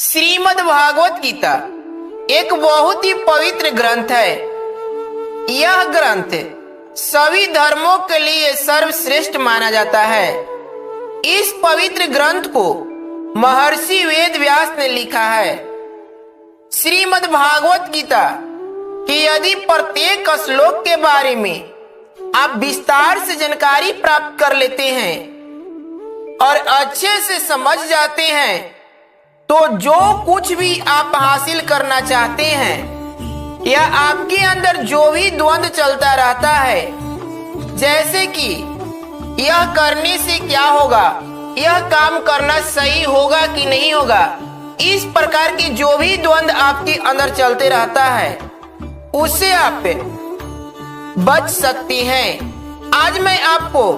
श्रीमद् भागवत गीता एक बहुत ही पवित्र ग्रंथ है। यह ग्रंथ सभी धर्मों के लिए सर्वश्रेष्ठ माना जाता है। इस पवित्र ग्रंथ को महर्षि वेद व्यास ने लिखा है। श्रीमद् भागवत गीता कि यदि प्रत्येक श्लोक के बारे में आप विस्तार से जानकारी प्राप्त कर लेते हैं और अच्छे से समझ जाते हैं तो जो कुछ भी आप हासिल करना चाहते हैं या आपके अंदर जो भी द्वंद्व चलता रहता है, जैसे कि यह करने से क्या होगा, यह काम करना सही होगा कि नहीं होगा, इस प्रकार के जो भी द्वंद्व आपके अंदर चलते रहता है उससे आप बच सकती हैं। आज मैं आपको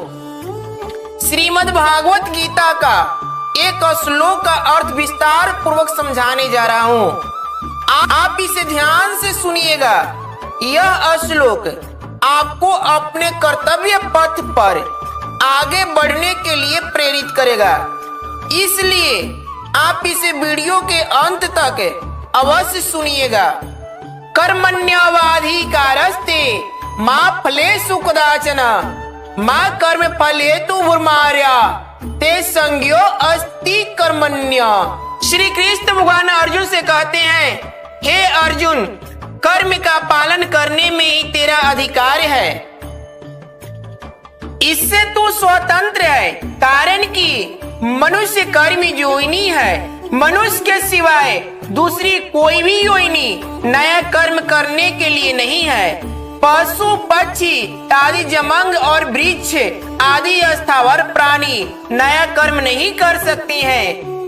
श्रीमद् भागवत गीता का एक श्लोक का अर्थ विस्तार पूर्वक समझाने जा रहा हूँ। आप इसे ध्यान से सुनिएगा। यह श्लोक आपको अपने कर्तव्य पथ पर आगे बढ़ने के लिए प्रेरित करेगा, इसलिए आप इसे वीडियो के अंत तक अवश्य सुनिएगा। कर्मण्यवाधिकारस्ते मा फलेषु कदाचन मा कर्म फलेतु भूर्मार्या ते संज्ञो अस्ति कर्मण्य। श्री कृष्ण भगवान अर्जुन से कहते हैं, हे अर्जुन, कर्म का पालन करने में ही तेरा अधिकार है, इससे तू स्वतंत्र है। कारण कि मनुष्य कर्म योनि है, मनुष्य के सिवाय दूसरी कोई भी योनि नया कर्म करने के लिए नहीं है। पशु पक्षी आदि जमंग और वृक्ष आदि स्थावर प्राणी नया कर्म नहीं कर सकते हैं।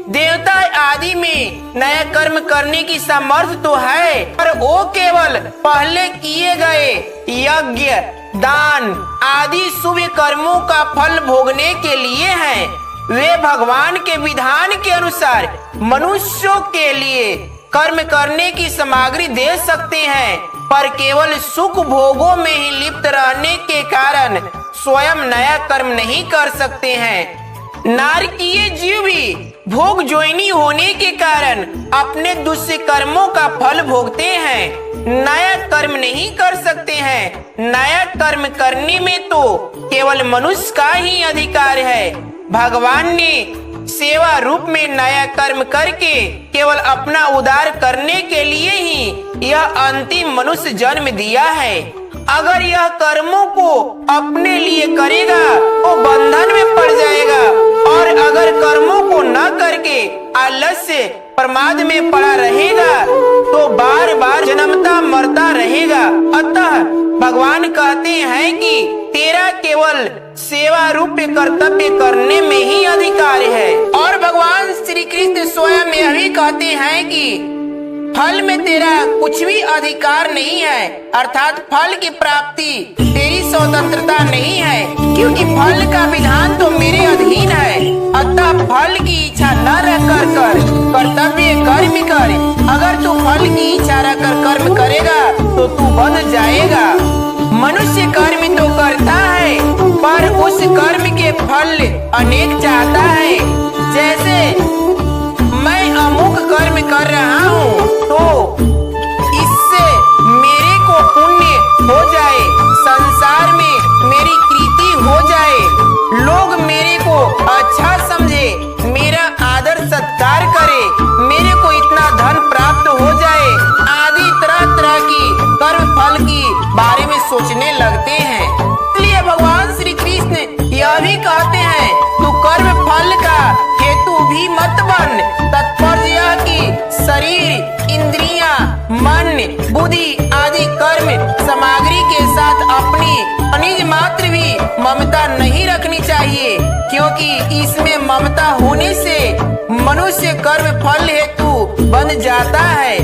देवता आदि में नया कर्म करने की सामर्थ्य तो है, पर वो केवल पहले किए गए यज्ञ दान आदि शुभ कर्मों का फल भोगने के लिए हैं। वे भगवान के विधान के अनुसार मनुष्यों के लिए कर्म करने की सामग्री दे सकते हैं, पर केवल सुख भोगों में ही लिप्त रहने के कारण स्वयं नया कर्म नहीं कर सकते हैं। नारकीय जीव भी भोग जोइनी होने के कारण अपने दुष्कर्मों का फल भोगते हैं, नया कर्म नहीं कर सकते हैं। नया कर्म करने में तो केवल मनुष्य का ही अधिकार है। भगवान ने सेवा रूप में नया कर्म करके केवल अपना उद्धार करने के लिए ही यह अंतिम मनुष्य जन्म दिया है। अगर यह कर्मों को अपने लिए करेगा तो बंधन में पड़ जाएगा, और अगर कर्मों को न करके आलस्य प्रमाद में पड़ा रहेगा तो बार बार जन्मता मरता रहेगा। अतः भगवान कहते हैं कि तेरा केवल सेवा रूप कर्तव्य करने में ही अधिकार है। और भगवान श्री कृष्ण स्वयं यह भी कहते हैं कि फल में तेरा कुछ भी अधिकार नहीं है, अर्थात फल की प्राप्ति तेरी स्वतंत्रता नहीं है, क्योंकि फल का विधान तो मेरे अधीन है। अतः फल की इच्छा न रख कर कर्तव्य कर्म कर। अगर तू फल की इच्छा रख कर कर्म करेगा तो तू बन जाएगा। मनुष्य कर्म तो करता है, पर उस कर्म के फल अनेक चाहता है। जैसे मैं अमुक कर्म कर रहा हूँ तो इससे मेरे को पुण्य हो जाए, संसार में मेरी कीर्ति हो जाए, लोग मेरे को अच्छा समझे, मेरा आदर सत्कार करे, मेरे को इतना धन प्राप्त हो जाए आदि तरह तरह की कर्म फल की बारे में सोचने लगते हैं। इसलिए भगवान श्री कृष्ण यह भी कहते हैं, तू कर्म फल का हेतु भी मत बन। तात्पर्य यह कि शरीर इंद्रियां मन बुद्धि आदि कर्म सामग्री के साथ अपनी अनिज मात्र भी ममता नहीं रखनी चाहिए, क्योंकि इसमें ममता होने से मनुष्य कर्म फल हेतु बन जाता है।